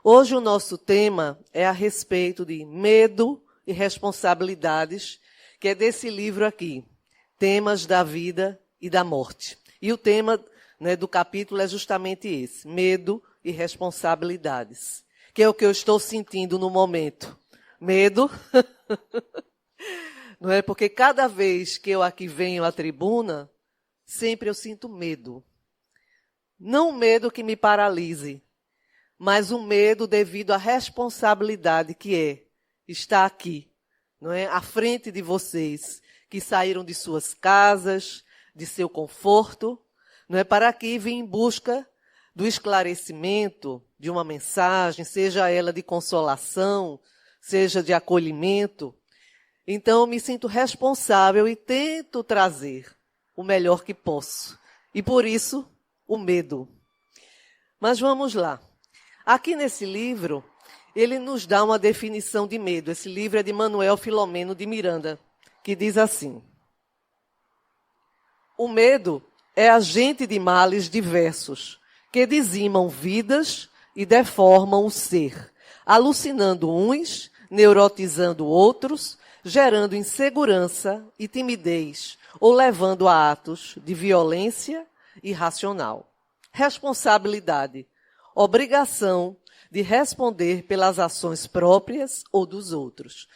Hoje o nosso tema é a respeito de medo e responsabilidades, que é desse livro aqui, Temas da Vida e da Morte. E o tema, do capítulo é justamente esse, medo e responsabilidades, que é o que eu estou sentindo no momento. Medo, não é? Porque cada vez que eu aqui venho à tribuna, sempre eu sinto medo. Não um medo que me paralise, mas um medo devido à responsabilidade que é estar aqui, não é? À frente de vocês, que saíram de suas casas, de seu conforto, não é? Para aqui vir em busca do esclarecimento de uma mensagem, seja ela de consolação, seja de acolhimento. Então, eu me sinto responsável e tento trazer o melhor que posso. E, por isso, o medo. Mas vamos lá. Aqui nesse livro, ele nos dá uma definição de medo. Esse livro é de Manuel Filomeno de Miranda, que diz assim: o medo é agente de males diversos, que dizimam vidas e deformam o ser, alucinando uns, neurotizando outros, gerando insegurança e timidez, ou levando a atos de violência irracional. Responsabilidade, obrigação de responder pelas ações próprias ou dos outros.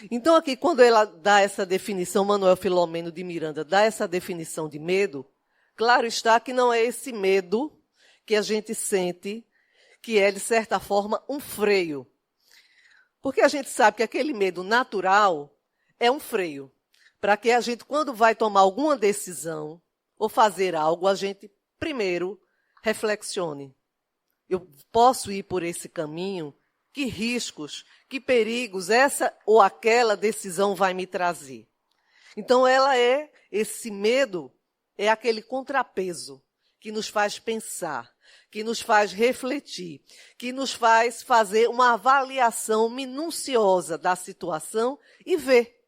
Então, aqui, quando ela dá essa definição, Manuel Filomeno de Miranda dá essa definição de medo, claro está que não é esse medo que a gente sente que é, de certa forma, um freio. Porque a gente sabe que aquele medo natural é um freio, para que a gente, quando vai tomar alguma decisão ou fazer algo, a gente primeiro reflexione. Eu posso ir por esse caminho? Que riscos, que perigos essa ou aquela decisão vai me trazer? Então, esse medo é aquele contrapeso que nos faz pensar, que nos faz refletir, que nos faz fazer uma avaliação minuciosa da situação e ver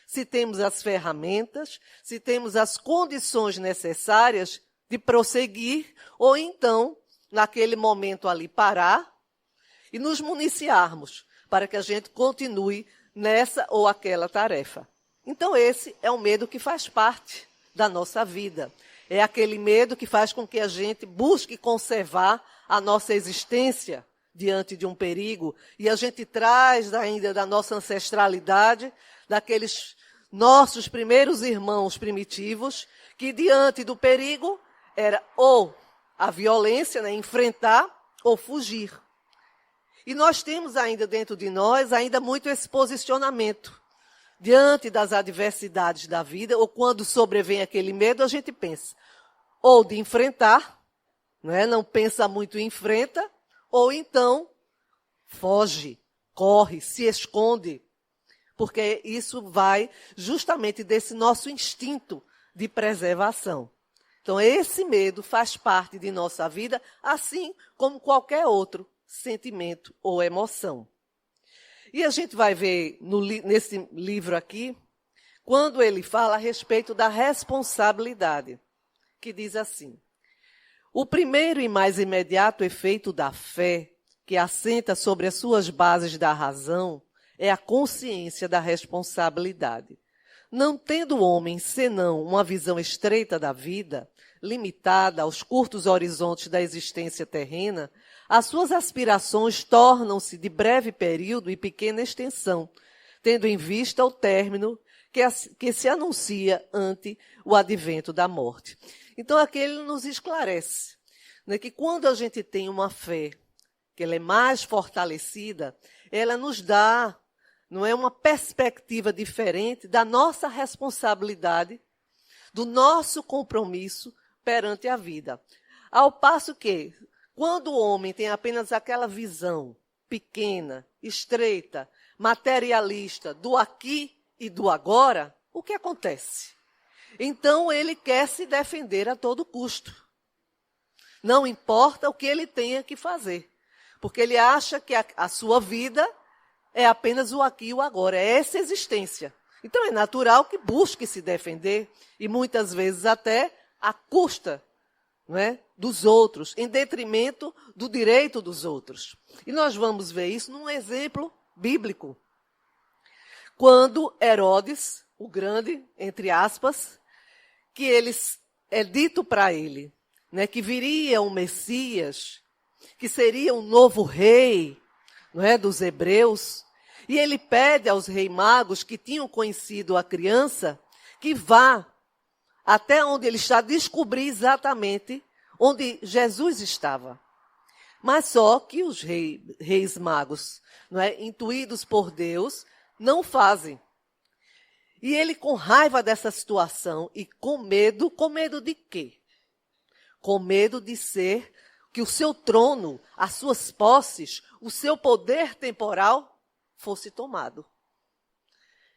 se temos as ferramentas, se temos as condições necessárias de prosseguir, ou então, naquele momento ali, parar e nos municiarmos para que a gente continue nessa ou aquela tarefa. Então, esse é um medo que faz parte da nossa vida. É aquele medo que faz com que a gente busque conservar a nossa existência diante de um perigo, e a gente traz ainda da nossa ancestralidade, daqueles nossos primeiros irmãos primitivos, que diante do perigo era ou a violência, enfrentar ou fugir. E nós temos ainda dentro de nós, ainda muito esse posicionamento. Diante das adversidades da vida, ou quando sobrevém aquele medo, a gente pensa ou de enfrentar, não pensa muito e enfrenta, ou então foge, corre, se esconde, porque isso vai justamente desse nosso instinto de preservação. Então, esse medo faz parte de nossa vida, assim como qualquer outro sentimento ou emoção. E a gente vai ver nesse livro aqui, quando ele fala a respeito da responsabilidade, que diz assim: o primeiro e mais imediato efeito da fé, que assenta sobre as suas bases da razão, é a consciência da responsabilidade. Não tendo o homem senão uma visão estreita da vida, limitada aos curtos horizontes da existência terrena, as suas aspirações tornam-se de breve período e pequena extensão, tendo em vista o término que se anuncia ante o advento da morte. Então, aqui ele nos esclarece, que quando a gente tem uma fé, que ela é mais fortalecida, ela nos dá, uma perspectiva diferente da nossa responsabilidade, do nosso compromisso perante a vida. Ao passo que, quando o homem tem apenas aquela visão pequena, estreita, materialista, do aqui e do agora, o que acontece? Então, ele quer se defender a todo custo. Não importa o que ele tenha que fazer, porque ele acha que a sua vida é apenas o aqui e o agora, é essa existência. Então, é natural que busque se defender, e muitas vezes até à custa não é, dos outros, em detrimento do direito dos outros. E nós vamos ver isso num exemplo bíblico. Quando Herodes, o grande, entre aspas, que é dito para ele, né, que viria um Messias, que seria um novo rei, não é, dos hebreus, e ele pede aos reis magos que tinham conhecido a criança que vá até onde ele está, descobrir exatamente onde Jesus estava. Mas só que os reis magos, não é, intuídos por Deus, não fazem. E ele, com raiva dessa situação e com medo de quê? Com medo de ser que o seu trono, as suas posses, o seu poder temporal fosse tomado.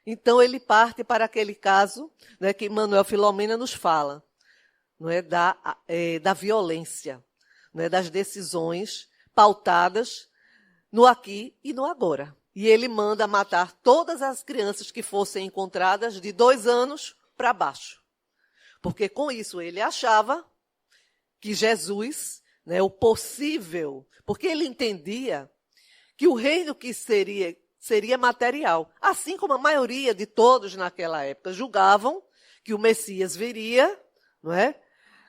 Então ele parte para aquele caso, né, que Manuel Filomena nos fala, não é, da violência, não é, das decisões pautadas no aqui e no agora. E ele manda matar todas as crianças que fossem encontradas de 2 anos para baixo. Porque com isso ele achava que Jesus, né, o possível, porque ele entendia que o reino que seria material. Assim como a maioria de todos naquela época julgavam que o Messias viria, não é?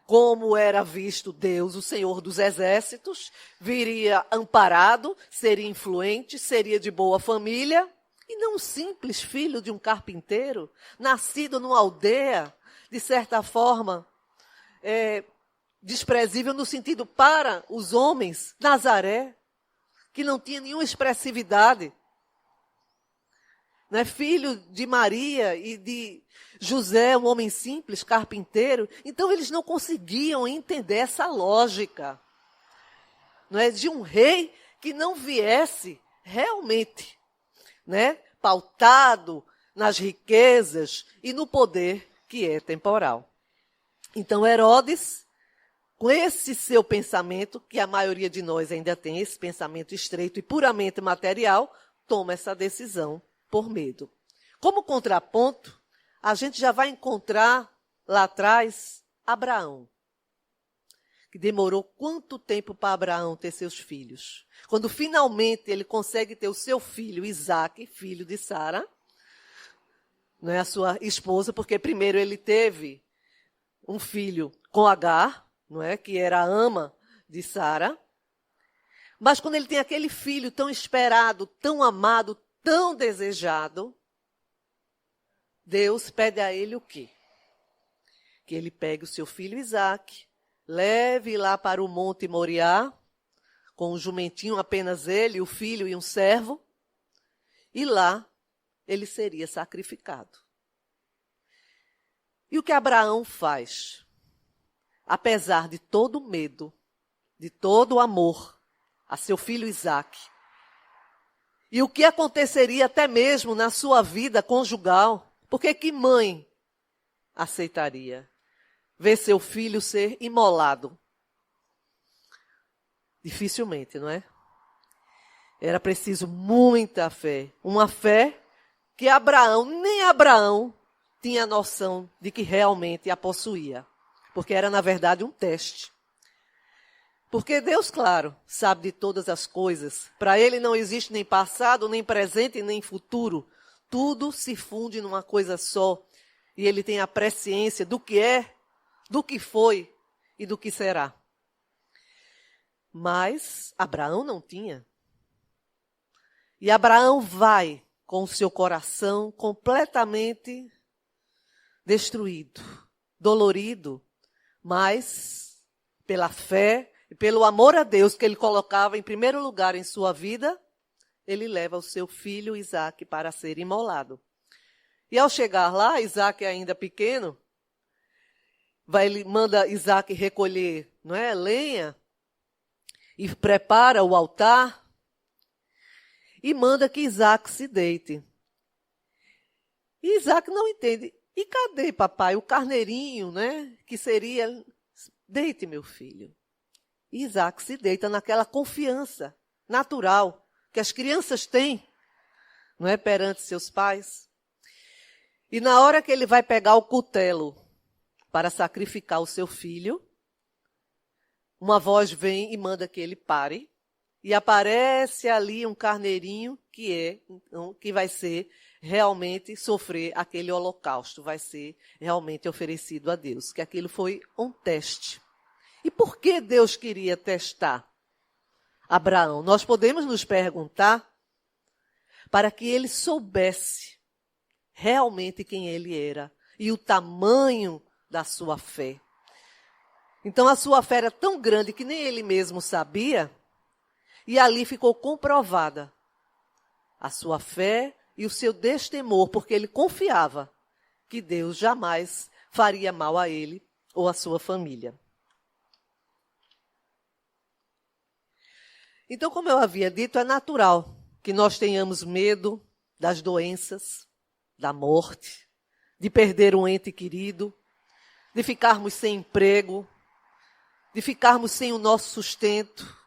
Como era visto Deus, o Senhor dos Exércitos, viria amparado, seria influente, seria de boa família, e não um simples filho de um carpinteiro, nascido numa aldeia, de certa forma, desprezível no sentido para os homens, Nazaré, que não tinha nenhuma expressividade. Né, filho de Maria e de José, um homem simples, carpinteiro. Então, eles não conseguiam entender essa lógica, não é, de um rei que não viesse realmente, né, pautado nas riquezas e no poder que é temporal. Então, Herodes, com esse seu pensamento, que a maioria de nós ainda tem esse pensamento estreito e puramente material, toma essa decisão por medo. Como contraponto, a gente já vai encontrar lá atrás Abraão, que demorou quanto tempo para Abraão ter seus filhos? Quando finalmente ele consegue ter o seu filho, Isaque, filho de Sara, não é a sua esposa, porque primeiro ele teve um filho com Agar, não é, que era a ama de Sara. Mas quando ele tem aquele filho tão esperado, tão amado, tão desejado, Deus pede a ele o quê? Que ele pegue o seu filho Isaque, leve lá para o Monte Moriá, com um jumentinho, apenas ele, o filho e um servo, e lá ele seria sacrificado. E o que Abraão faz? Apesar de todo o medo, de todo o amor a seu filho Isaque, e o que aconteceria até mesmo na sua vida conjugal, porque que mãe aceitaria ver seu filho ser imolado? Dificilmente, não é? Era preciso muita fé, uma fé que nem Abraão tinha noção de que realmente a possuía, porque era, na verdade, um teste. Porque Deus, claro, sabe de todas as coisas. Para ele não existe nem passado, nem presente, nem futuro. Tudo se funde numa coisa só. E ele tem a presciência do que é, do que foi e do que será. Mas Abraão não tinha. E Abraão vai com o seu coração completamente destruído, dolorido, mas pela fé e pelo amor a Deus que ele colocava em primeiro lugar em sua vida, ele leva o seu filho Isaque para ser imolado. E ao chegar lá, Isaque ainda pequeno, ele manda Isaque recolher, não é, lenha e prepara o altar e manda que Isaque se deite. E Isaque não entende. E cadê, papai, o carneirinho, né, que seria, deite, meu filho. Isaque se deita naquela confiança natural que as crianças têm, não é, perante seus pais. E na hora que ele vai pegar o cutelo para sacrificar o seu filho, uma voz vem e manda que ele pare, e aparece ali um carneirinho que vai ser realmente sofrer aquele holocausto, vai ser realmente oferecido a Deus, que aquilo foi um teste. E por que Deus queria testar Abraão? Nós podemos nos perguntar para que ele soubesse realmente quem ele era e o tamanho da sua fé. Então a sua fé era tão grande que nem ele mesmo sabia, e ali ficou comprovada a sua fé e o seu destemor, porque ele confiava que Deus jamais faria mal a ele ou à sua família. Então, como eu havia dito, é natural que nós tenhamos medo das doenças, da morte, de perder um ente querido, de ficarmos sem emprego, de ficarmos sem o nosso sustento,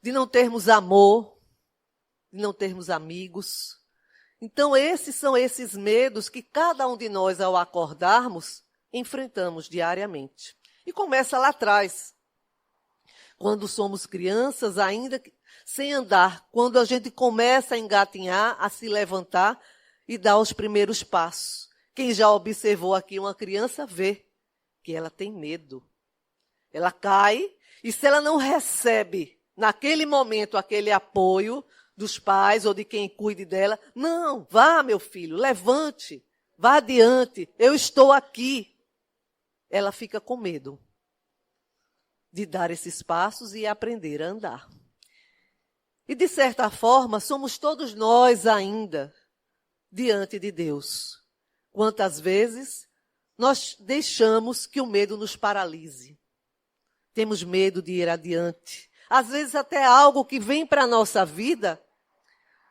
de não termos amor, de não termos amigos. Então, esses são esses medos que cada um de nós, ao acordarmos, enfrentamos diariamente. E começa lá atrás, quando somos crianças, ainda sem andar, quando a gente começa a engatinhar, a se levantar e dar os primeiros passos. Quem já observou aqui uma criança vê que ela tem medo. Ela cai e se ela não recebe naquele momento aquele apoio dos pais ou de quem cuide dela, não, vá meu filho, levante, vá adiante, eu estou aqui. Ela fica com medo de dar esses passos e aprender a andar. E de certa forma, somos todos nós ainda diante de Deus. Quantas vezes nós deixamos que o medo nos paralise? Temos medo de ir adiante. Às vezes até algo que vem para a nossa vida,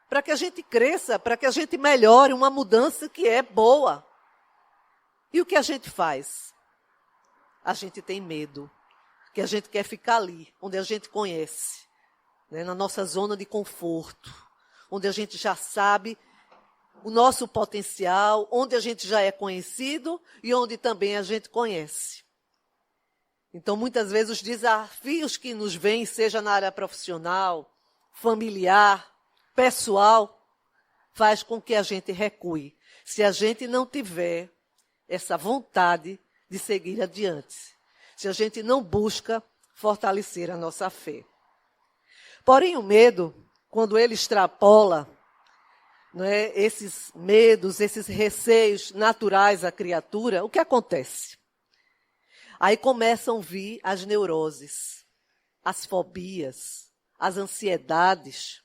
para que a gente cresça, para que a gente melhore, uma mudança que é boa. E o que a gente faz? A gente tem medo, que a gente quer ficar ali, onde a gente conhece, né, na nossa zona de conforto, onde a gente já sabe o nosso potencial, onde a gente já é conhecido e onde também a gente conhece. Então, muitas vezes, os desafios que nos vêm, seja na área profissional, familiar, pessoal, faz com que a gente recue. Se a gente não tiver essa vontade de seguir adiante, se a gente não busca fortalecer a nossa fé. Porém, o medo, quando ele extrapola, não é, esses medos, esses receios naturais à criatura, o que acontece? Aí começam a vir as neuroses, as fobias, as ansiedades,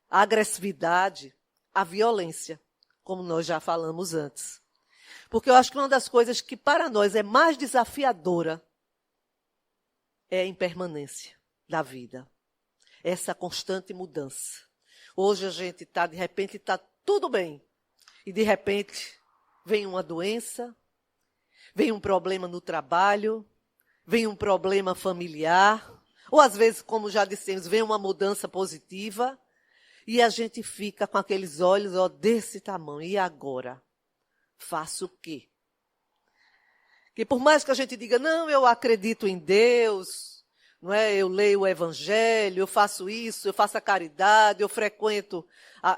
a agressividade, a violência, como nós já falamos antes. Porque eu acho que uma das coisas que para nós é mais desafiadora é a impermanência da vida, essa constante mudança. Hoje a gente está, de repente, está tudo bem. E, de repente, vem uma doença, vem um problema no trabalho, vem um problema familiar, ou às vezes, como já dissemos, vem uma mudança positiva, e a gente fica com aqueles olhos desse tamanho. E agora? Faço o quê? Que por mais que a gente diga, não, eu acredito em Deus, não é? Eu leio o Evangelho, eu faço isso, eu faço a caridade, eu frequento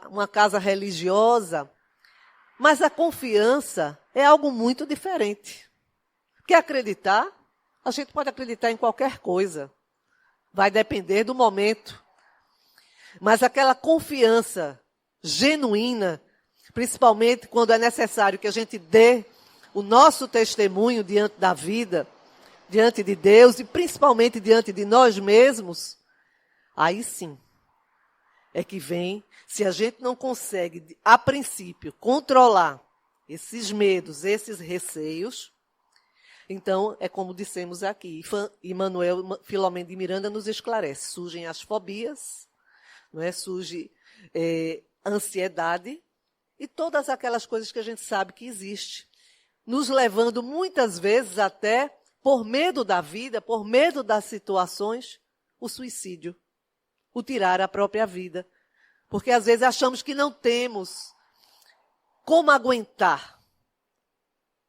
uma casa religiosa. Mas a confiança é algo muito diferente. Porque acreditar, a gente pode acreditar em qualquer coisa. Vai depender do momento. Mas aquela confiança genuína, principalmente quando é necessário que a gente dê o nosso testemunho diante da vida, diante de Deus e principalmente diante de nós mesmos, aí sim é que vem, se a gente não consegue, a princípio, controlar esses medos, esses receios, então é como dissemos aqui, e Manuel Filomeno de Miranda nos esclarece, surgem as fobias, não é? Surge ansiedade e todas aquelas coisas que a gente sabe que existe, nos levando muitas vezes até, por medo da vida, por medo das situações, o suicídio, o tirar a própria vida. Porque às vezes achamos que não temos como aguentar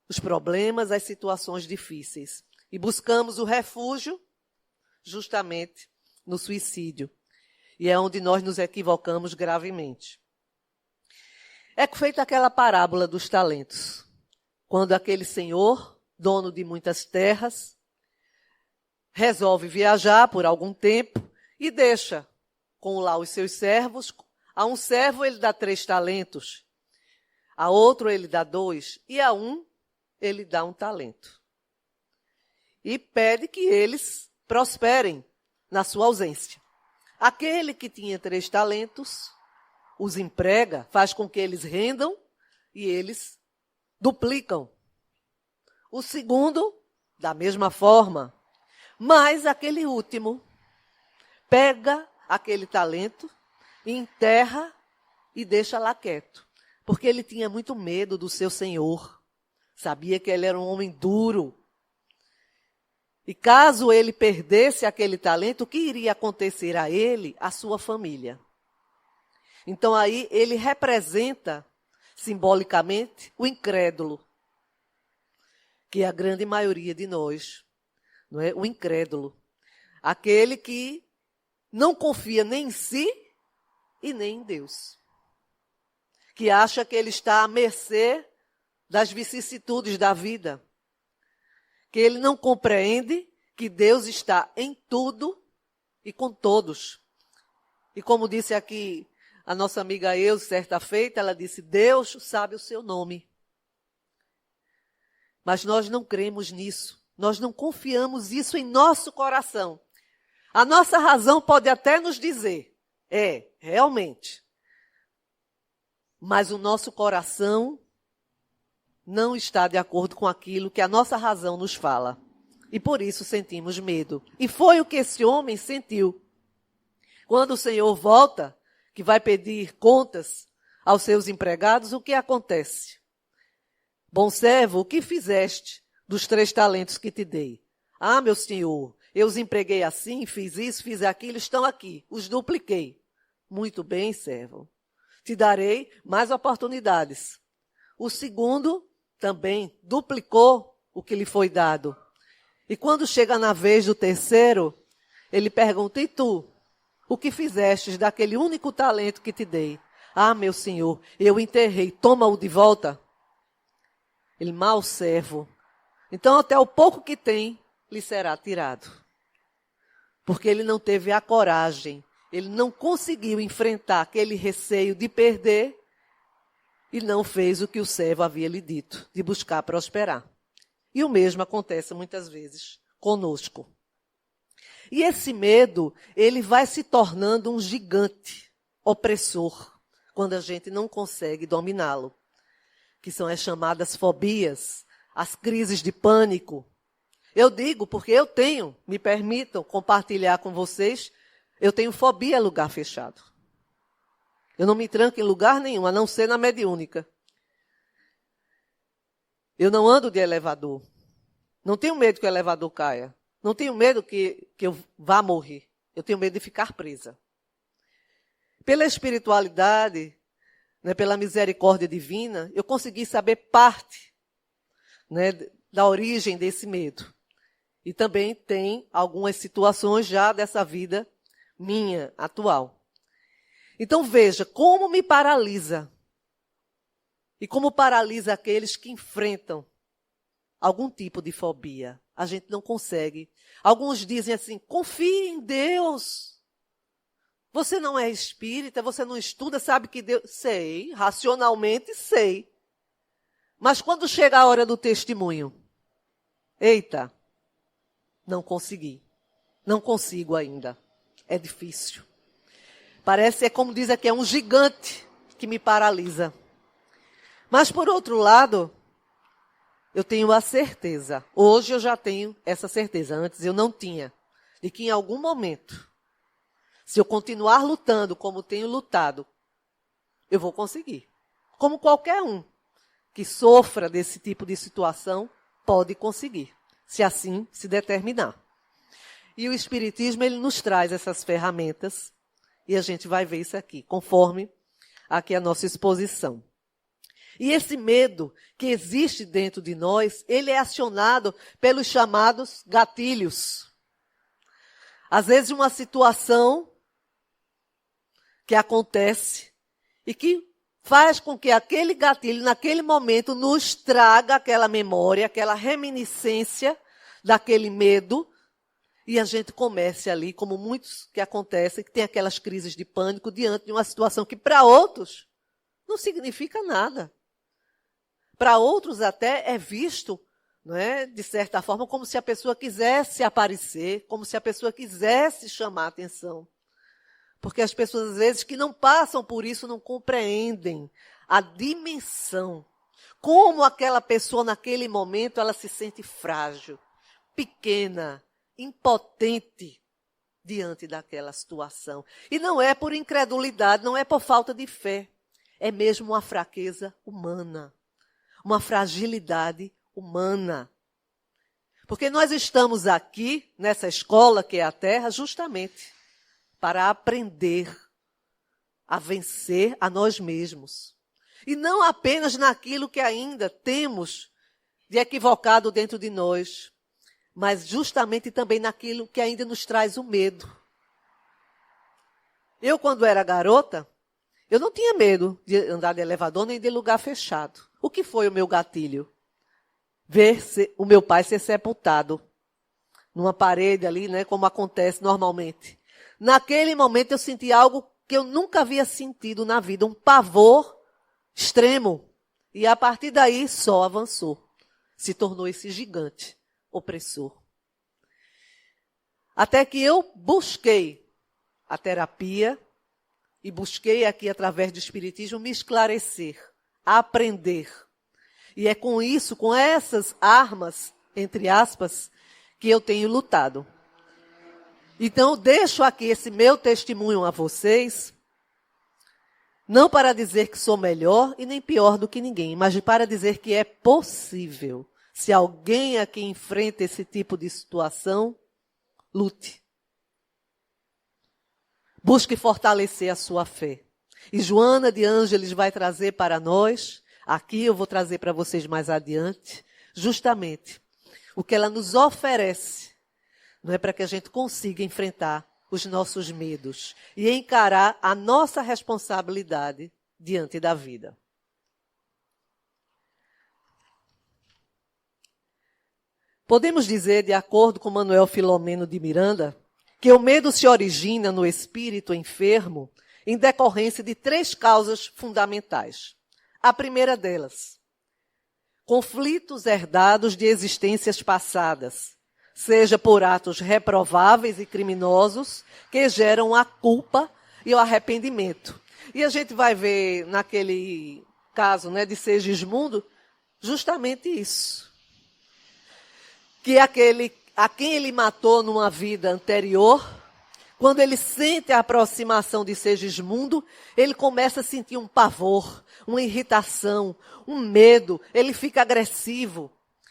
os problemas, as situações difíceis. E buscamos o refúgio justamente no suicídio. E é onde nós nos equivocamos gravemente. É feita aquela parábola dos talentos. Quando aquele senhor, dono de muitas terras, resolve viajar por algum tempo e deixa com lá os seus servos. A um servo ele dá 3 talentos, a outro ele dá 2 e a um ele dá 1 talento. E pede que eles prosperem na sua ausência. Aquele que tinha 3 talentos, os emprega, faz com que eles rendam e eles duplicam. O segundo, da mesma forma. Mas aquele último pega aquele talento, enterra e deixa lá quieto. Porque ele tinha muito medo do seu senhor. Sabia que ele era um homem duro. E caso ele perdesse aquele talento, o que iria acontecer a ele, à sua família? Então aí ele representa, simbolicamente, o incrédulo, que é a grande maioria de nós, não é? O incrédulo. Aquele que não confia nem em si e nem em Deus. Que acha que ele está à mercê das vicissitudes da vida. Que ele não compreende que Deus está em tudo e com todos. E como disse aqui a nossa amiga Eusa, certa feita, ela disse, Deus sabe o seu nome. Mas nós não cremos nisso. Nós não confiamos isso em nosso coração. A nossa razão pode até nos dizer, realmente. Mas o nosso coração não está de acordo com aquilo que a nossa razão nos fala. E por isso sentimos medo. E foi o que esse homem sentiu. Quando o Senhor volta, que vai pedir contas aos seus empregados, o que acontece? Bom servo, o que fizeste dos 3 talentos que te dei? Ah, meu senhor, eu os empreguei assim, fiz isso, fiz aquilo, estão aqui, os dupliquei. Muito bem, servo. Te darei mais oportunidades. O segundo também duplicou o que lhe foi dado. E quando chega na vez do terceiro, ele pergunta, e tu, o que fizestes daquele único talento que te dei? Ah, meu senhor, eu enterrei, toma-o de volta. Ele, mau servo. Então até o pouco que tem, lhe será tirado. Porque ele não teve a coragem, ele não conseguiu enfrentar aquele receio de perder e não fez o que o servo havia lhe dito, de buscar prosperar. E o mesmo acontece muitas vezes conosco. E esse medo, ele vai se tornando um gigante opressor, quando a gente não consegue dominá-lo, que são as chamadas fobias, as crises de pânico. Eu digo porque eu tenho, me permitam compartilhar com vocês, eu tenho fobia a lugar fechado. Eu não me tranco em lugar nenhum, a não ser na mediúnica. Eu não ando de elevador. Não tenho medo que o elevador caia. Não tenho medo que eu vá morrer. Eu tenho medo de ficar presa. Pela espiritualidade, né, pela misericórdia divina, eu consegui saber parte, né, da origem desse medo. E também tem algumas situações já dessa vida minha, atual. Então veja como me paralisa. E como paralisa aqueles que enfrentam algum tipo de fobia. A gente não consegue. Alguns dizem assim, confie em Deus. Você não é espírita, você não estuda, sabe que Deus... Sei, racionalmente sei. Mas quando chega a hora do testemunho, eita, não consegui. Não consigo ainda. É difícil. Parece, como diz aqui, é um gigante que me paralisa. Mas, por outro lado, eu tenho a certeza, hoje eu já tenho essa certeza, antes eu não tinha, de que em algum momento, se eu continuar lutando como tenho lutado, eu vou conseguir. Como qualquer um que sofra desse tipo de situação, pode conseguir, se assim se determinar. E o Espiritismo, ele nos traz essas ferramentas, e a gente vai ver isso aqui, conforme aqui a nossa exposição. E esse medo que existe dentro de nós, ele é acionado pelos chamados gatilhos. Às vezes uma situação que acontece e que faz com que aquele gatilho, naquele momento, nos traga aquela memória, aquela reminiscência daquele medo, e a gente comece ali, como muitos que acontecem, que tem aquelas crises de pânico diante de uma situação que para outros não significa nada. Para outros até é visto, não é, de certa forma, como se a pessoa quisesse aparecer, como se a pessoa quisesse chamar a atenção. Porque as pessoas, às vezes, que não passam por isso, não compreendem a dimensão. Como aquela pessoa, naquele momento, ela se sente frágil, pequena, impotente diante daquela situação. E não é por incredulidade, não é por falta de fé. É mesmo uma fraqueza humana. Uma fragilidade humana. Porque nós estamos aqui, nessa escola que é a Terra, justamente para aprender a vencer a nós mesmos. E não apenas naquilo que ainda temos de equivocado dentro de nós, mas justamente também naquilo que ainda nos traz o medo. Eu, quando era garota, eu não tinha medo de andar de elevador nem de lugar fechado. O que foi o meu gatilho? Ver o meu pai ser sepultado numa parede ali, né, como acontece normalmente. Naquele momento eu senti algo que eu nunca havia sentido na vida, um pavor extremo. E a partir daí só avançou. Se tornou esse gigante opressor. Até que eu busquei a terapia e busquei aqui, através do Espiritismo, me esclarecer, aprender. E é com isso, com essas armas, entre aspas, que eu tenho lutado. Então, eu deixo aqui esse meu testemunho a vocês, não para dizer que sou melhor e nem pior do que ninguém, mas para dizer que é possível. Se alguém aqui enfrenta esse tipo de situação, lute. Busque fortalecer a sua fé. E Joana de Ângeles vai trazer para nós, aqui eu vou trazer para vocês mais adiante, justamente o que ela nos oferece, não é, para que a gente consiga enfrentar os nossos medos e encarar a nossa responsabilidade diante da vida. Podemos dizer, de acordo com Manuel Filomeno de Miranda, que o medo se origina no espírito enfermo em decorrência de 3 causas fundamentais. A primeira delas, conflitos herdados de existências passadas, seja por atos reprováveis e criminosos que geram a culpa e o arrependimento. E a gente vai ver naquele caso, né, de Segismundo, justamente isso. Que aquele a quem ele matou numa vida anterior, quando ele sente a aproximação de Segismundo, ele começa a sentir um pavor, uma irritação, um medo, ele fica agressivo.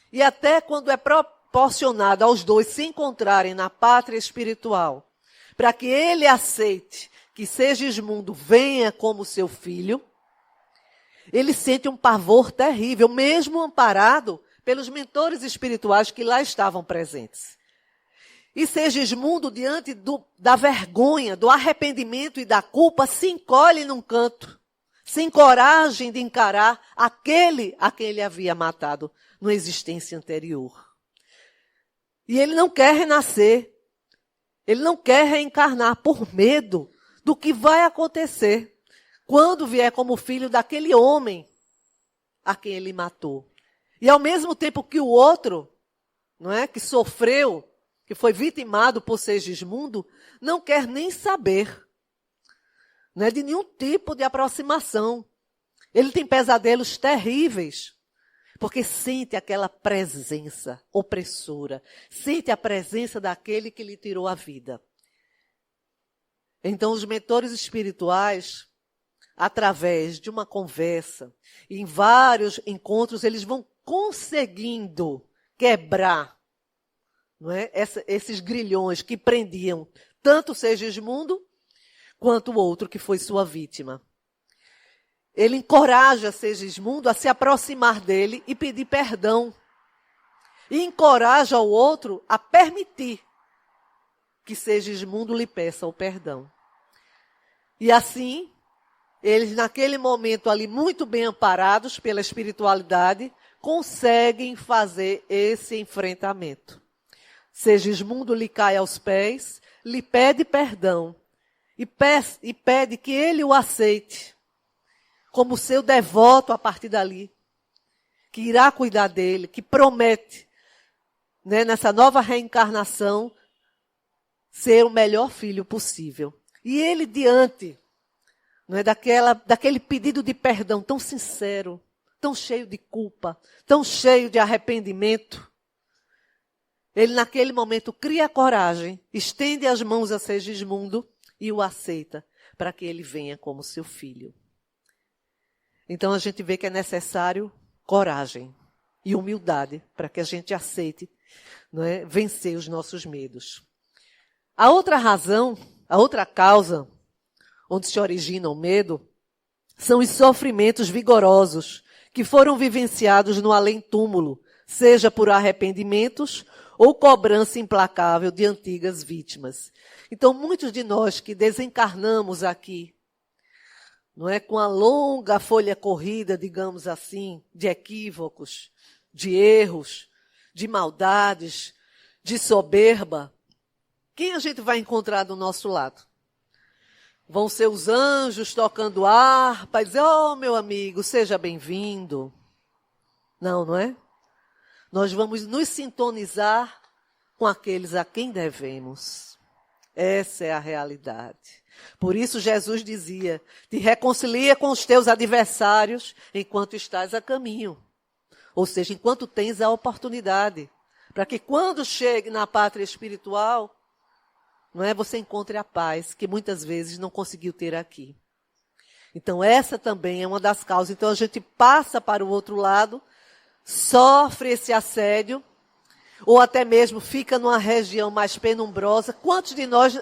E até quando é proporcionado aos dois se encontrarem na pátria espiritual, para que ele aceite que Segismundo venha como seu filho, ele sente um pavor terrível, mesmo amparado pelos mentores espirituais que lá estavam presentes. E Segismundo, diante da vergonha, do arrependimento e da culpa, se encolhe num canto, sem coragem de encarar aquele a quem ele havia matado numa existência anterior. E ele não quer renascer, ele não quer reencarnar por medo do que vai acontecer quando vier como filho daquele homem a quem ele matou. E ao mesmo tempo que o outro, não é, que sofreu, que foi vitimado por Segismundo, não quer nem saber, não é, de nenhum tipo de aproximação. Ele tem pesadelos terríveis, porque sente aquela presença opressora, sente a presença daquele que lhe tirou a vida. Então, os mentores espirituais, através de uma conversa, em vários encontros, eles vão conseguindo quebrar, não é, esses grilhões que prendiam tanto Segismundo quanto o outro que foi sua vítima. ele encoraja Segismundo a se aproximar dele e pedir perdão. E encoraja o outro a permitir que Segismundo lhe peça o perdão. E assim, eles naquele momento ali, muito bem amparados pela espiritualidade, conseguem fazer esse enfrentamento. Segismundo lhe cai aos pés, lhe pede perdão e pede que ele o aceite como seu devoto a partir dali, que irá cuidar dele, que promete, né, nessa nova reencarnação, ser o melhor filho possível. E ele, diante, não é, daquele pedido de perdão tão sincero, tão cheio de culpa, tão cheio de arrependimento, ele naquele momento cria coragem, estende as mãos a Segismundo e o aceita para que ele venha como seu filho. Então a gente vê que é necessário coragem e humildade para que a gente aceite, não é, vencer os nossos medos. A outra razão, a outra causa onde se origina o medo são os sofrimentos vigorosos que foram vivenciados no além-túmulo, seja por arrependimentos ou cobrança implacável de antigas vítimas. Então, muitos de nós que desencarnamos aqui, não é, com a longa folha corrida, digamos assim, de equívocos, de erros, de maldades, de soberba, quem a gente vai encontrar do nosso lado? Vão ser os anjos tocando harpa e dizer, oh, meu amigo, seja bem-vindo. Não, não é? Nós vamos nos sintonizar com aqueles a quem devemos. Essa é a realidade. Por isso Jesus dizia, te reconcilia com os teus adversários enquanto estás a caminho. Ou seja, enquanto tens a oportunidade. Para que quando chegue na pátria espiritual, não é, você encontre a paz que muitas vezes não conseguiu ter aqui. Então essa também é uma das causas. Então a gente passa para o outro lado, sofre esse assédio, ou até mesmo fica numa região mais penumbrosa. Quantos de nós,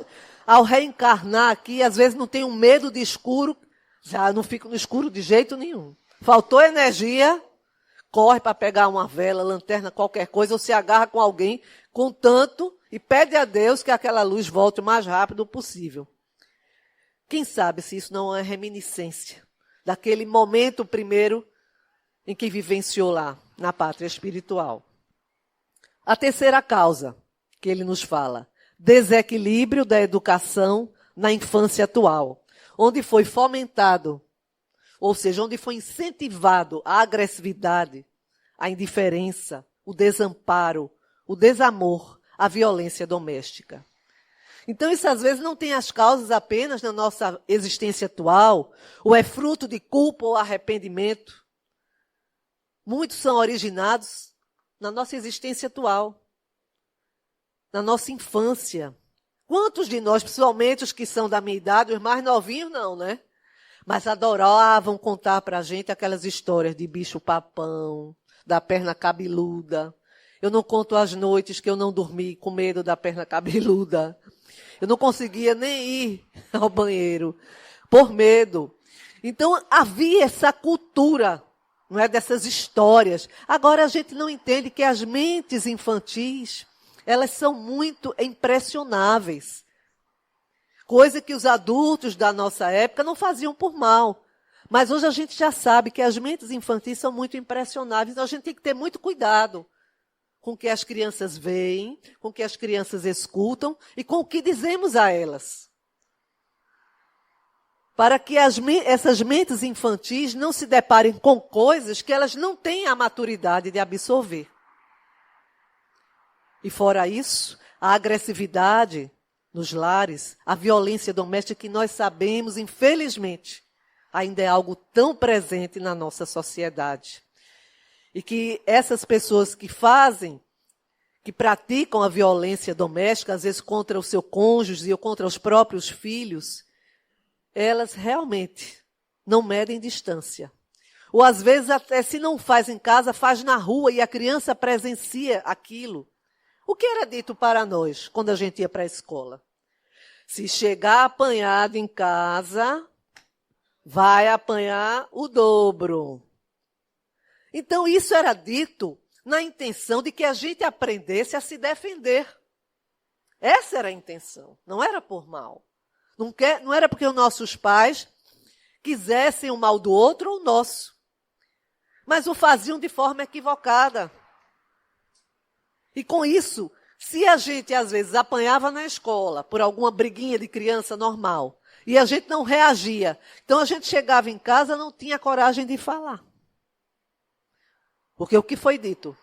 ao reencarnar aqui, às vezes não tem um medo de escuro, já não fica no escuro de jeito nenhum. Faltou energia, corre para pegar uma vela, lanterna, qualquer coisa, ou se agarra com alguém, contanto, e pede a Deus que aquela luz volte o mais rápido possível. Quem sabe se isso não é reminiscência daquele momento primeiro em que vivenciou lá, na pátria espiritual. A terceira causa que ele nos fala, desequilíbrio da educação na infância atual, onde foi fomentado, ou seja, onde foi incentivado a agressividade, a indiferença, o desamparo, o desamor, a violência doméstica. Então, isso às vezes não tem as causas apenas na nossa existência atual, ou é fruto de culpa ou arrependimento. Muitos são originados na nossa existência atual, na nossa infância. Quantos de nós, principalmente os que são da minha idade, os mais novinhos não, né? Mas adoravam contar para a gente aquelas histórias de bicho-papão, da perna cabeluda. Eu não conto as noites que eu não dormi com medo da perna cabeluda. Eu não conseguia nem ir ao banheiro por medo. Então havia essa cultura, não é, dessas histórias. Agora a gente não entende que as mentes infantis, elas são muito impressionáveis. Coisa que os adultos da nossa época não faziam por mal. Mas hoje a gente já sabe que as mentes infantis são muito impressionáveis. Então a gente tem que ter muito cuidado com o que as crianças veem, com o que as crianças escutam e com o que dizemos a elas. Para que essas mentes infantis não se deparem com coisas que elas não têm a maturidade de absorver. E fora isso, a agressividade nos lares, a violência doméstica que nós sabemos, infelizmente, ainda é algo tão presente na nossa sociedade. E que essas pessoas que praticam a violência doméstica, às vezes contra o seu cônjuge ou contra os próprios filhos, elas realmente não medem distância. Ou às vezes até se não faz em casa, faz na rua e a criança presencia aquilo. O que era dito para nós quando a gente ia para a escola? Se chegar apanhado em casa, vai apanhar o dobro. Então, isso era dito na intenção de que a gente aprendesse a se defender. Essa era a intenção, não era por mal. Não era porque os nossos pais quisessem o mal do outro ou o nosso, mas o faziam de forma equivocada. E com isso, se a gente às vezes apanhava na escola por alguma briguinha de criança normal, e a gente não reagia, então a gente chegava em casa e não tinha coragem de falar. Porque o que foi dito?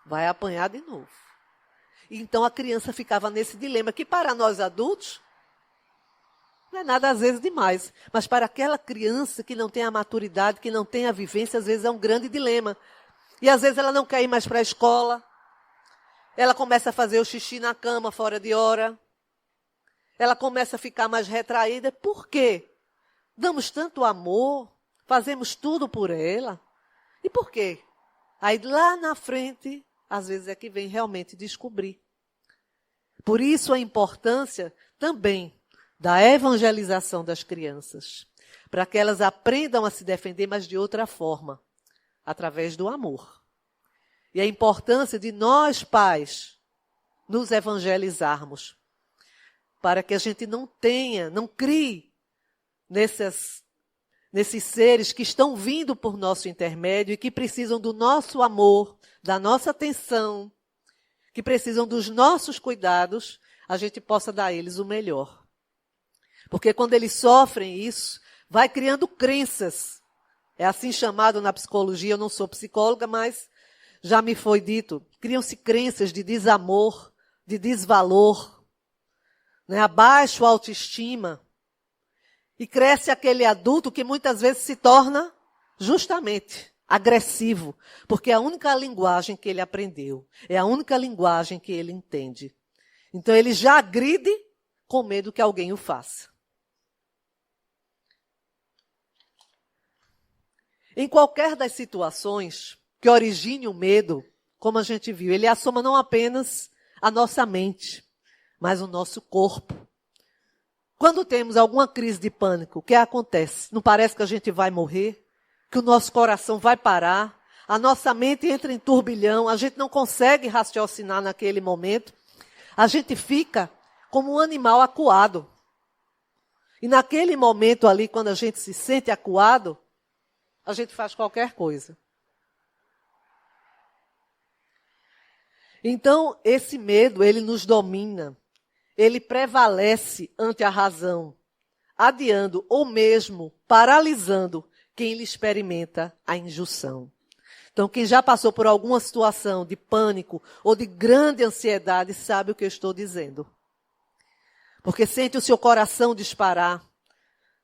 Vai apanhar de novo. Então a criança ficava nesse dilema, que para nós adultos, não é nada às vezes demais. Mas para aquela criança que não tem a maturidade, que não tem a vivência, às vezes é um grande dilema. E às vezes ela não quer ir mais para a escola. Ela começa a fazer o xixi na cama fora de hora. Ela começa a ficar mais retraída. Por quê? Damos tanto amor, fazemos tudo por ela. E por quê? Aí lá na frente, às vezes é que vem realmente descobrir. Por isso a importância também da evangelização das crianças, para que elas aprendam a se defender, mas de outra forma, através do amor. E a importância de nós, pais, nos evangelizarmos, para que a gente não crie nesses seres que estão vindo por nosso intermédio e que precisam do nosso amor, da nossa atenção, que precisam dos nossos cuidados, a gente possa dar a eles o melhor. Porque quando eles sofrem isso, vai criando crenças. É assim chamado na psicologia, eu não sou psicóloga, mas já me foi dito, criam-se crenças de desamor, de desvalor, né, a baixa autoestima. E cresce aquele adulto que muitas vezes se torna justamente agressivo, porque é a única linguagem que ele aprendeu, é a única linguagem que ele entende. Então ele já agride com medo que alguém o faça. Em qualquer das situações que origine o medo, como a gente viu, ele assoma não apenas a nossa mente, mas o nosso corpo. Quando temos alguma crise de pânico, o que acontece? Não parece que a gente vai morrer? Que o nosso coração vai parar? A nossa mente entra em turbilhão, a gente não consegue raciocinar naquele momento. A gente fica como um animal acuado. E naquele momento ali, quando a gente se sente acuado, a gente faz qualquer coisa. Então, esse medo, ele nos domina. Ele prevalece ante a razão, adiando ou mesmo paralisando quem lhe experimenta a injunção. Então, quem já passou por alguma situação de pânico ou de grande ansiedade sabe o que eu estou dizendo. Porque sente o seu coração disparar,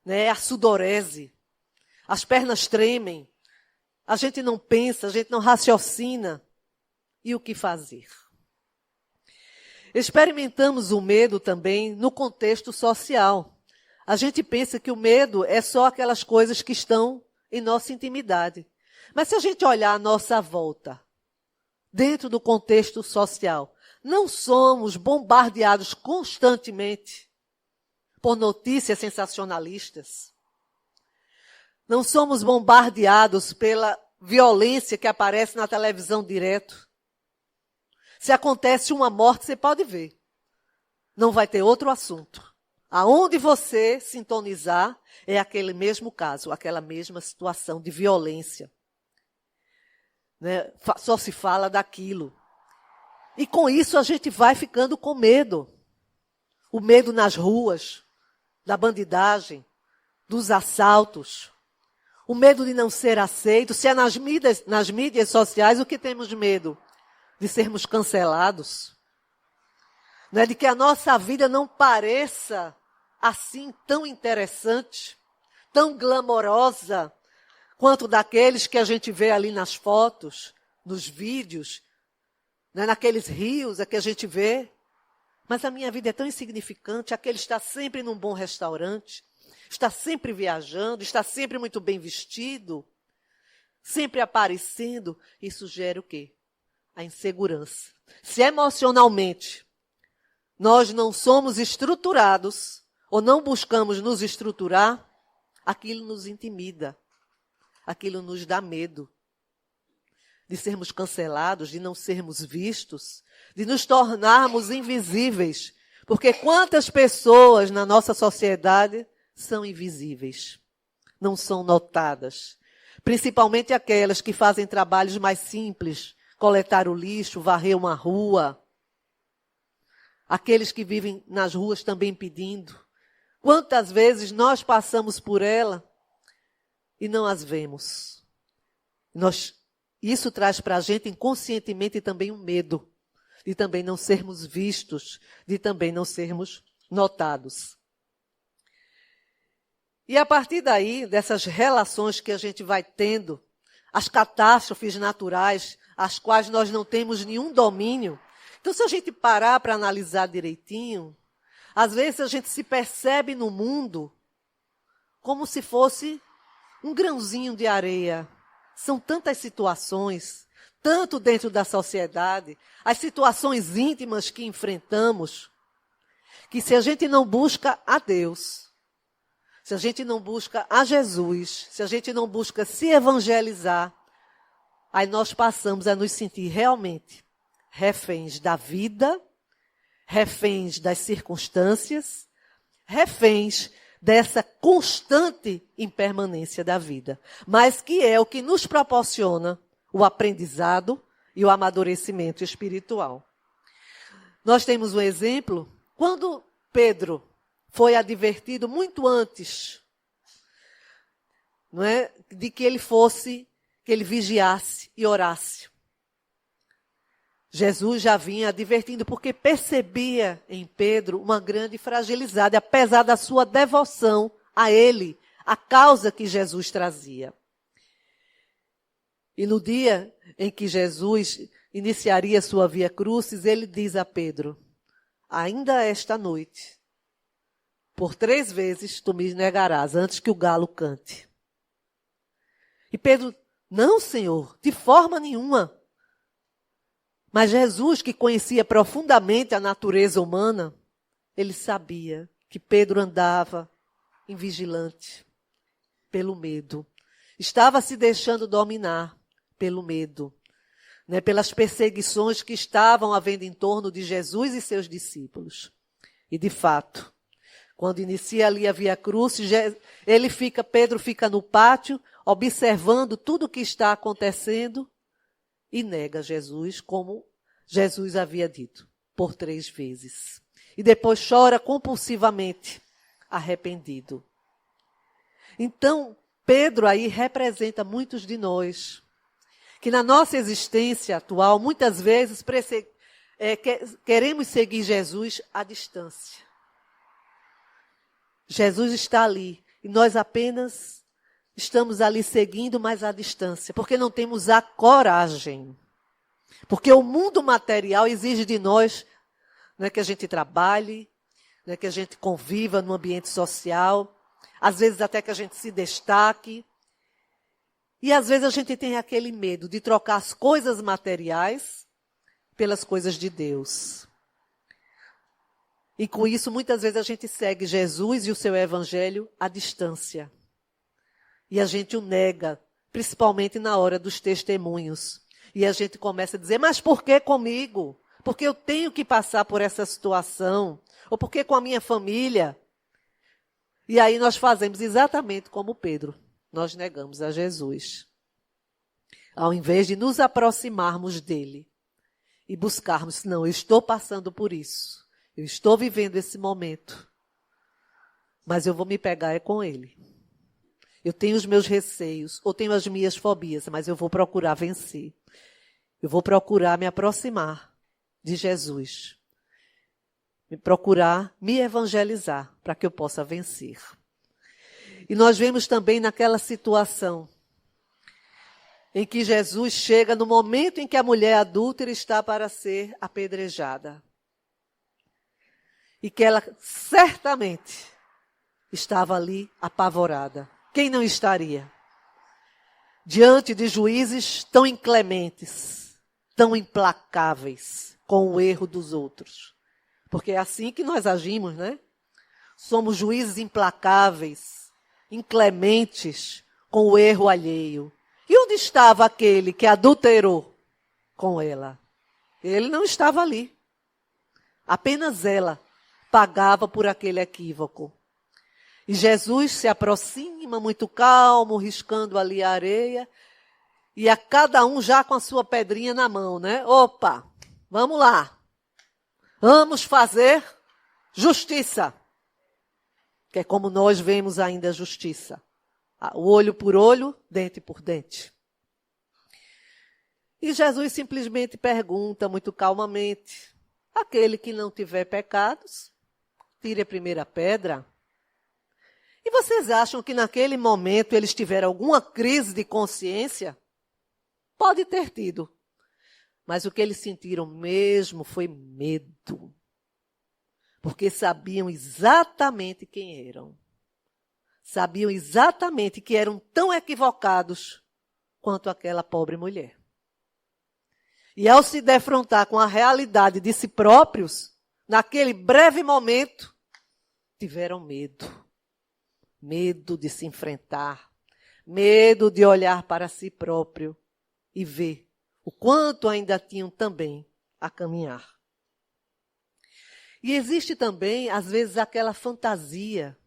né? A sudorese, as pernas tremem, a gente não pensa, a gente não raciocina. E o que fazer? Experimentamos o medo também no contexto social. A gente pensa que o medo é só aquelas coisas que estão em nossa intimidade. Mas se a gente olhar à nossa volta, dentro do contexto social, não somos bombardeados constantemente por notícias sensacionalistas. Não somos bombardeados pela violência que aparece na televisão direto. Se acontece uma morte, você pode ver. Não vai ter outro assunto. Aonde você sintonizar é aquele mesmo caso, aquela mesma situação de violência. Né? Só se fala daquilo. E com isso a gente vai ficando com medo. O medo nas ruas, da bandidagem, dos assaltos. O medo de não ser aceito. Se é nas mídias sociais, o que temos medo? De sermos cancelados, né? De que a nossa vida não pareça assim tão interessante, tão glamourosa, quanto daqueles que a gente vê ali nas fotos, nos vídeos, né? Naqueles rios que a gente vê. Mas a minha vida é tão insignificante, aquele está sempre num bom restaurante, está sempre viajando, está sempre muito bem vestido, sempre aparecendo. Isso gera o quê? A insegurança. Se emocionalmente nós não somos estruturados, ou não buscamos nos estruturar, aquilo nos intimida, aquilo nos dá medo de sermos cancelados, de não sermos vistos, de nos tornarmos invisíveis. Porque quantas pessoas na nossa sociedade são invisíveis, não são notadas. Principalmente aquelas que fazem trabalhos mais simples, coletar o lixo, varrer uma rua. Aqueles que vivem nas ruas também pedindo. Quantas vezes nós passamos por ela e não as vemos. Isso traz para a gente inconscientemente também um medo de também não sermos vistos, de também não sermos notados. E a partir daí, dessas relações que a gente vai tendo, as catástrofes naturais, as quais nós não temos nenhum domínio. Então, se a gente parar para analisar direitinho, às vezes a gente se percebe no mundo como se fosse um grãozinho de areia. São tantas situações, tanto dentro da sociedade, as situações íntimas que enfrentamos, que se a gente não busca a Deus, se a gente não busca a Jesus, se a gente não busca se evangelizar, aí nós passamos a nos sentir realmente reféns da vida, reféns das circunstâncias, reféns dessa constante impermanência da vida, mas que é o que nos proporciona o aprendizado e o amadurecimento espiritual. Nós temos um exemplo, quando Pedro foi advertido muito antes, não é, de que ele vigiasse e orasse. Jesus já vinha advertindo, porque percebia em Pedro uma grande fragilidade, apesar da sua devoção a ele, a causa que Jesus trazia. E no dia em que Jesus iniciaria sua via crucis, ele diz a Pedro, ainda esta noite, por 3 vezes tu me negarás, antes que o galo cante. E Pedro, não, Senhor, de forma nenhuma. Mas Jesus, que conhecia profundamente a natureza humana, ele sabia que Pedro andava invigilante pelo medo. Estava se deixando dominar pelo medo, né, pelas perseguições que estavam havendo em torno de Jesus e seus discípulos. E, de fato, quando inicia ali a Via Crucis, Pedro fica no pátio, observando tudo o que está acontecendo, e nega Jesus, como Jesus havia dito, por 3 vezes. E depois chora compulsivamente, arrependido. Então, Pedro aí representa muitos de nós, que na nossa existência atual, muitas vezes queremos seguir Jesus à distância. Jesus está ali, e nós apenas estamos ali seguindo, mas à distância, porque não temos a coragem. Porque o mundo material exige de nós, né, que a gente trabalhe, né, que a gente conviva no ambiente social, às vezes até que a gente se destaque. E às vezes a gente tem aquele medo de trocar as coisas materiais pelas coisas de Deus. E com isso, muitas vezes a gente segue Jesus e o seu evangelho à distância. E a gente o nega, principalmente na hora dos testemunhos. E a gente começa a dizer, mas por que comigo? Porque eu tenho que passar por essa situação? Ou por que com a minha família? E aí nós fazemos exatamente como Pedro. Nós negamos a Jesus. Ao invés de nos aproximarmos dele e buscarmos, não, eu estou passando por isso. Eu estou vivendo esse momento. Mas eu vou me pegar com ele. Eu tenho os meus receios, ou tenho as minhas fobias, mas eu vou procurar vencer. Eu vou procurar me aproximar de Jesus. Procurar me evangelizar para que eu possa vencer. E nós vemos também naquela situação em que Jesus chega no momento em que a mulher adúltera está para ser apedrejada. E que ela certamente estava ali apavorada. Quem não estaria? Diante de juízes tão inclementes, tão implacáveis com o erro dos outros. Porque é assim que nós agimos, né? Somos juízes implacáveis, inclementes com o erro alheio. E onde estava aquele que adulterou com ela? Ele não estava ali. Apenas ela pagava por aquele equívoco. E Jesus se aproxima muito calmo, riscando ali a areia, e a cada um já com a sua pedrinha na mão, né? Opa, vamos lá. Vamos fazer justiça. Que é como nós vemos ainda a justiça. O olho por olho, dente por dente. E Jesus simplesmente pergunta muito calmamente: aquele que não tiver pecados, tire a primeira pedra. E vocês acham que naquele momento eles tiveram alguma crise de consciência? Pode ter tido. Mas o que eles sentiram mesmo foi medo. Porque sabiam exatamente quem eram. Sabiam exatamente que eram tão equivocados quanto aquela pobre mulher. E ao se defrontar com a realidade de si próprios, naquele breve momento, tiveram medo. Medo de se enfrentar, medo de olhar para si próprio e ver o quanto ainda tinham também a caminhar. E existe também, às vezes, aquela fantasia,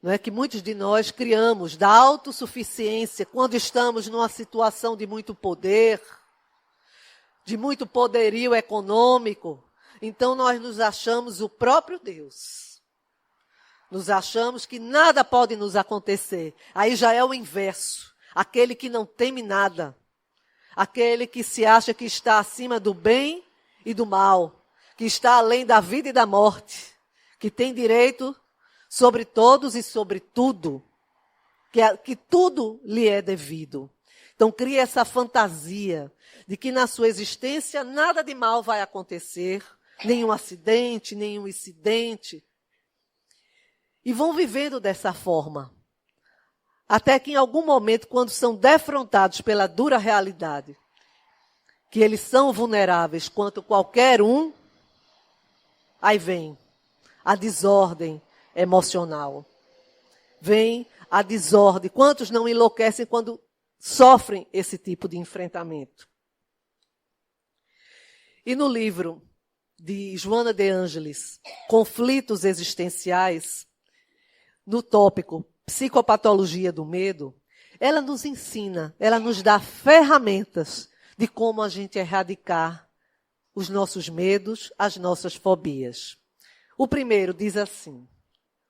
não é, que muitos de nós criamos da autossuficiência quando estamos numa situação de muito poder, de muito poderio econômico. Então nós nos achamos o próprio Deus. Nos achamos que nada pode nos acontecer. Aí já é o inverso. Aquele que não teme nada. Aquele que se acha que está acima do bem e do mal. Que está além da vida e da morte. Que tem direito sobre todos e sobre tudo. Que tudo lhe é devido. Então cria essa fantasia de que na sua existência nada de mal vai acontecer. Nenhum acidente, nenhum incidente. E vão vivendo dessa forma. Até que em algum momento, quando são defrontados pela dura realidade, que eles são vulneráveis quanto qualquer um, aí vem a desordem emocional. Vem a desordem. Quantos não enlouquecem quando sofrem esse tipo de enfrentamento? E no livro de Joana de Ângeles, Conflitos Existenciais, no tópico Psicopatologia do Medo, ela nos ensina, ela nos dá ferramentas de como a gente erradicar os nossos medos, as nossas fobias. O primeiro diz assim: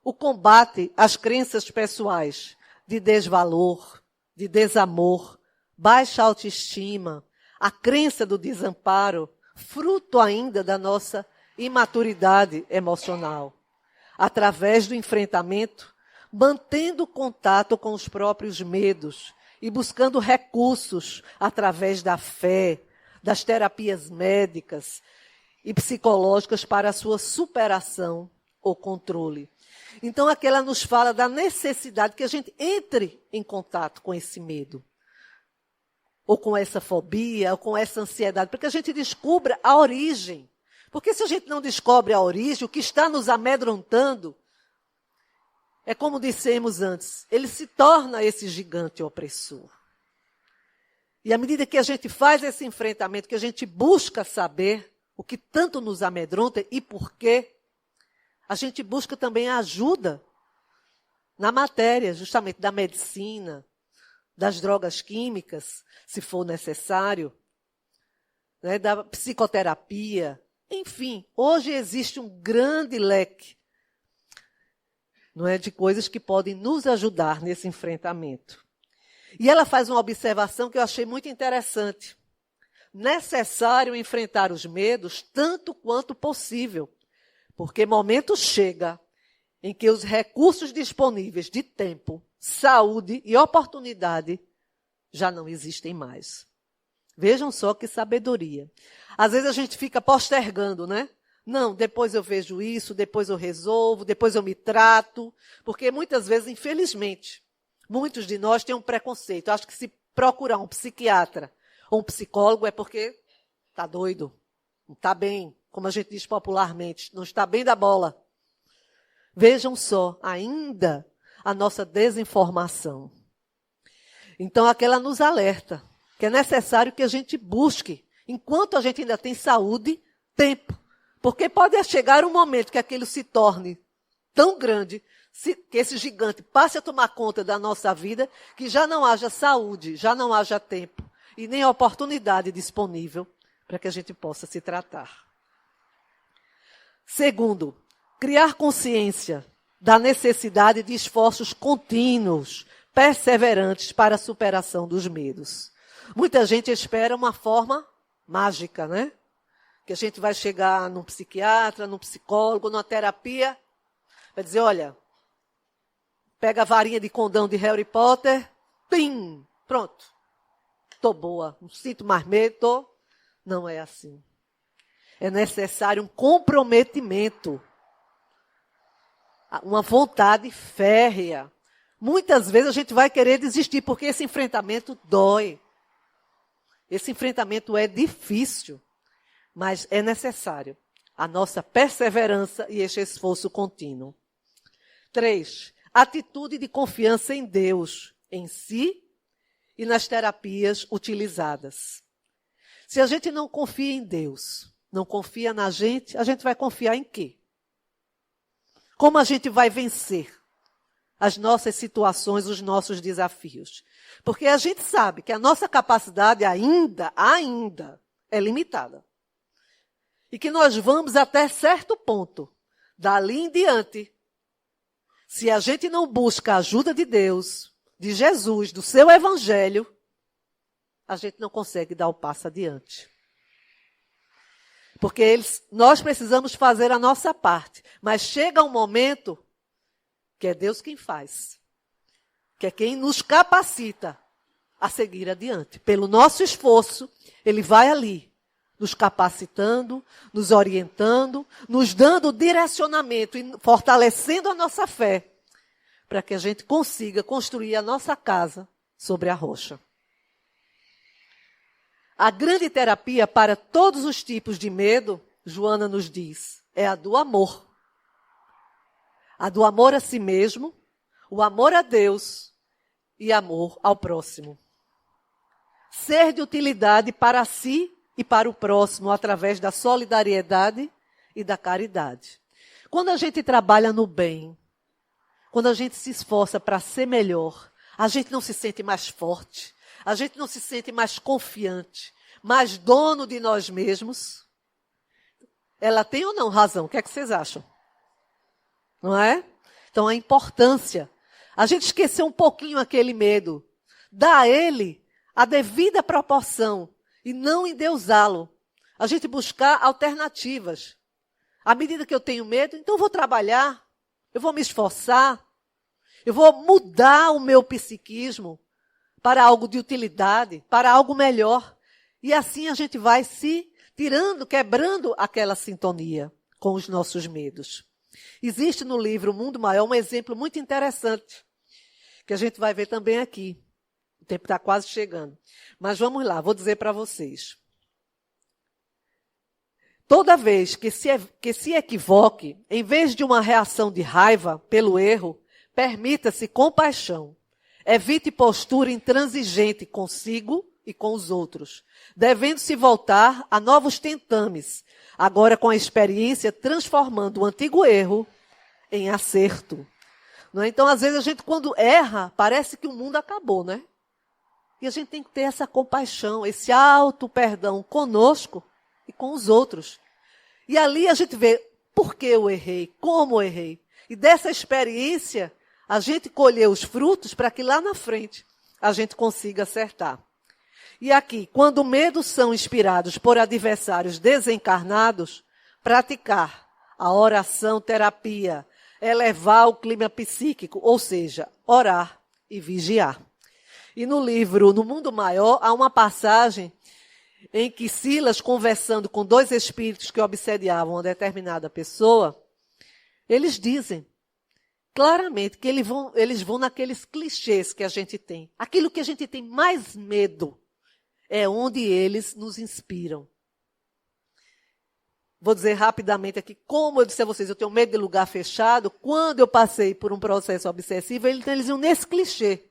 o combate às crenças pessoais de desvalor, de desamor, baixa autoestima, a crença do desamparo, fruto ainda da nossa imaturidade emocional. Através do enfrentamento, mantendo contato com os próprios medos e buscando recursos através da fé, das terapias médicas e psicológicas para a sua superação ou controle. Então, aqui ela nos fala da necessidade que a gente entre em contato com esse medo, ou com essa fobia, ou com essa ansiedade, para que a gente descubra a origem. Porque se a gente não descobre a origem, o que está nos amedrontando, é como dissemos antes, ele se torna esse gigante opressor. E à medida que a gente faz esse enfrentamento, que a gente busca saber o que tanto nos amedronta e por quê, a gente busca também a ajuda na matéria, justamente da medicina, das drogas químicas, se for necessário, né, da psicoterapia. Enfim, hoje existe um grande leque, não é, de coisas que podem nos ajudar nesse enfrentamento. E ela faz uma observação que eu achei muito interessante. Necessário enfrentar os medos tanto quanto possível, porque momento chega em que os recursos disponíveis de tempo, saúde e oportunidade já não existem mais. Vejam só que sabedoria. Às vezes a gente fica postergando, né? Não, depois eu vejo isso, depois eu resolvo, depois eu me trato. Porque muitas vezes, infelizmente, muitos de nós têm um preconceito. Eu acho que se procurar um psiquiatra ou um psicólogo é porque está doido, não está bem, como a gente diz popularmente, não está bem da bola. Vejam só, ainda a nossa desinformação. Então, aqui ela nos alerta que é necessário que a gente busque, enquanto a gente ainda tem saúde, tempo. Porque pode chegar um momento que aquilo se torne tão grande, que esse gigante passe a tomar conta da nossa vida, que já não haja saúde, já não haja tempo e nem oportunidade disponível para que a gente possa se tratar. Segundo, criar consciência da necessidade de esforços contínuos, perseverantes para a superação dos medos. Muita gente espera uma forma mágica, né? Que a gente vai chegar num psiquiatra, num psicólogo, numa terapia, vai dizer, olha, pega a varinha de condão de Harry Potter, pim, pronto. Estou boa, não sinto mais medo, Não é assim. É necessário um comprometimento, uma vontade férrea. Muitas vezes a gente vai querer desistir, porque esse enfrentamento dói. Esse enfrentamento é difícil, mas é necessário a nossa perseverança e este esforço contínuo. 3. Atitude de confiança em Deus, em si e nas terapias utilizadas. Se a gente não confia em Deus, não confia na gente, a gente vai confiar em quê? Como a gente vai vencer as nossas situações, os nossos desafios? Porque a gente sabe que a nossa capacidade ainda é limitada. E que nós vamos até certo ponto. Dali em diante, se a gente não busca a ajuda de Deus, de Jesus, do seu evangelho, a gente não consegue dar o passo adiante. Porque nós precisamos fazer a nossa parte. Mas chega um momento que é Deus quem faz. Que é quem nos capacita a seguir adiante. Pelo nosso esforço, Ele vai ali, nos capacitando, nos orientando, nos dando direcionamento e fortalecendo a nossa fé, para que a gente consiga construir a nossa casa sobre a rocha. A grande terapia para todos os tipos de medo, Joana nos diz, é a do amor. A do amor a si mesmo, o amor a Deus e amor ao próximo. Ser de utilidade para si e para o próximo através da solidariedade e da caridade. Quando a gente trabalha no bem, quando a gente se esforça para ser melhor, a gente não se sente mais forte, a gente não se sente mais confiante, mais dono de nós mesmos. Ela tem ou não razão? O que é que vocês acham? Não é? Então, a importância. A gente esqueceu um pouquinho aquele medo. Dá a ele a devida proporção e não endeusá-lo. A gente buscar alternativas. À medida que eu tenho medo, então eu vou trabalhar, eu vou me esforçar, eu vou mudar o meu psiquismo para algo de utilidade, para algo melhor. E assim a gente vai se tirando, quebrando aquela sintonia com os nossos medos. Existe no livro O Mundo Maior um exemplo muito interessante, que a gente vai ver também aqui. O tempo está quase chegando. Mas vamos lá, vou dizer para vocês. Toda vez que se equivoque, em vez de uma reação de raiva pelo erro, permita-se compaixão. Evite postura intransigente consigo e com os outros, devendo-se voltar a novos tentames, agora com a experiência transformando o antigo erro em acerto. Não é? Então, às vezes, a gente quando erra, parece que o mundo acabou, né? E a gente tem que ter essa compaixão, esse auto-perdão conosco e com os outros. E ali a gente vê por que eu errei, como eu errei. E dessa experiência, a gente colher os frutos para que lá na frente a gente consiga acertar. E aqui, quando medos são inspirados por adversários desencarnados, praticar a oração, terapia, elevar o clima psíquico, ou seja, orar e vigiar. E no livro No Mundo Maior, há uma passagem em que Silas, conversando com dois espíritos que obsediavam uma determinada pessoa, eles dizem claramente que eles vão naqueles clichês que a gente tem. Aquilo que a gente tem mais medo é onde eles nos inspiram. vou dizer rapidamente aqui, como eu disse a vocês, eu tenho medo de lugar fechado. Quando eu passei por um processo obsessivo, eles iam nesse clichê.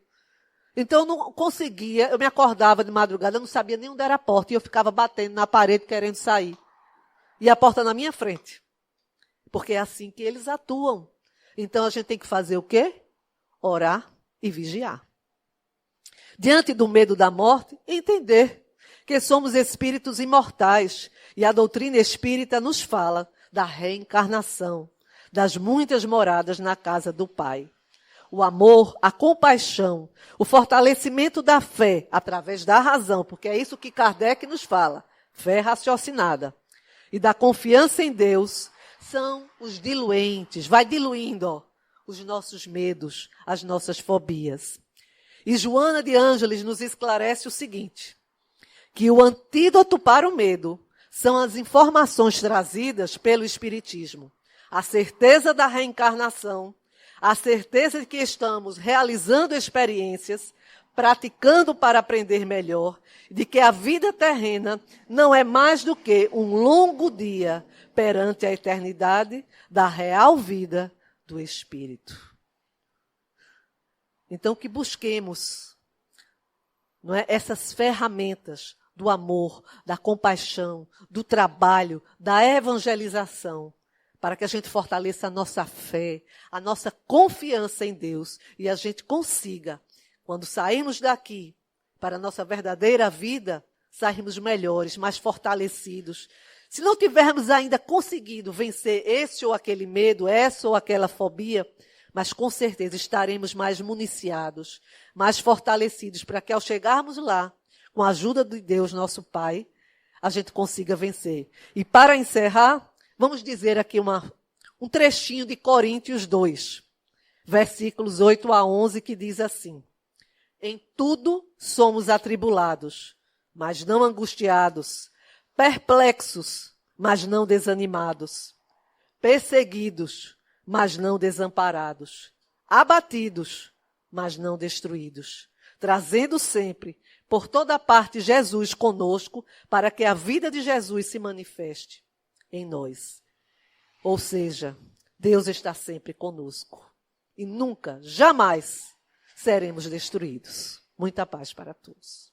Então, eu não conseguia, eu me acordava de madrugada, eu não sabia nem onde era a porta, e eu ficava batendo na parede querendo sair. E a porta na minha frente. Porque é assim que eles atuam. Então, a gente tem que fazer o quê? Orar e vigiar. Diante do medo da morte, entender que somos espíritos imortais. E a doutrina espírita nos fala da reencarnação, das muitas moradas na casa do Pai. O amor, a compaixão, o fortalecimento da fé através da razão, porque é isso que Kardec nos fala, fé raciocinada, e da confiança em Deus, são os diluentes, vai diluindo os nossos medos, as nossas fobias. E Joana de Ângeles nos esclarece o seguinte, que o antídoto para o medo são as informações trazidas pelo Espiritismo, a certeza da reencarnação, a certeza de que estamos realizando experiências, praticando para aprender melhor, de que a vida terrena não é mais do que um longo dia perante a eternidade da real vida do Espírito. Então, que busquemos, não é, essas ferramentas do amor, da compaixão, do trabalho, da evangelização, para que a gente fortaleça a nossa fé, a nossa confiança em Deus e a gente consiga, quando sairmos daqui para a nossa verdadeira vida, sairmos melhores, mais fortalecidos. Se não tivermos ainda conseguido vencer esse ou aquele medo, essa ou aquela fobia, mas com certeza estaremos mais municiados, mais fortalecidos, para que ao chegarmos lá, com a ajuda de Deus, nosso Pai, a gente consiga vencer. E para encerrar, vamos dizer aqui um trechinho de Coríntios 2, versículos 8 a 11, que diz assim: em tudo somos atribulados, mas não angustiados, perplexos, mas não desanimados, perseguidos, mas não desamparados, abatidos, mas não destruídos, trazendo sempre por toda parte Jesus conosco, para que a vida de Jesus se manifeste em nós. Ou seja, Deus está sempre conosco. E nunca, jamais, seremos destruídos. Muita paz para todos.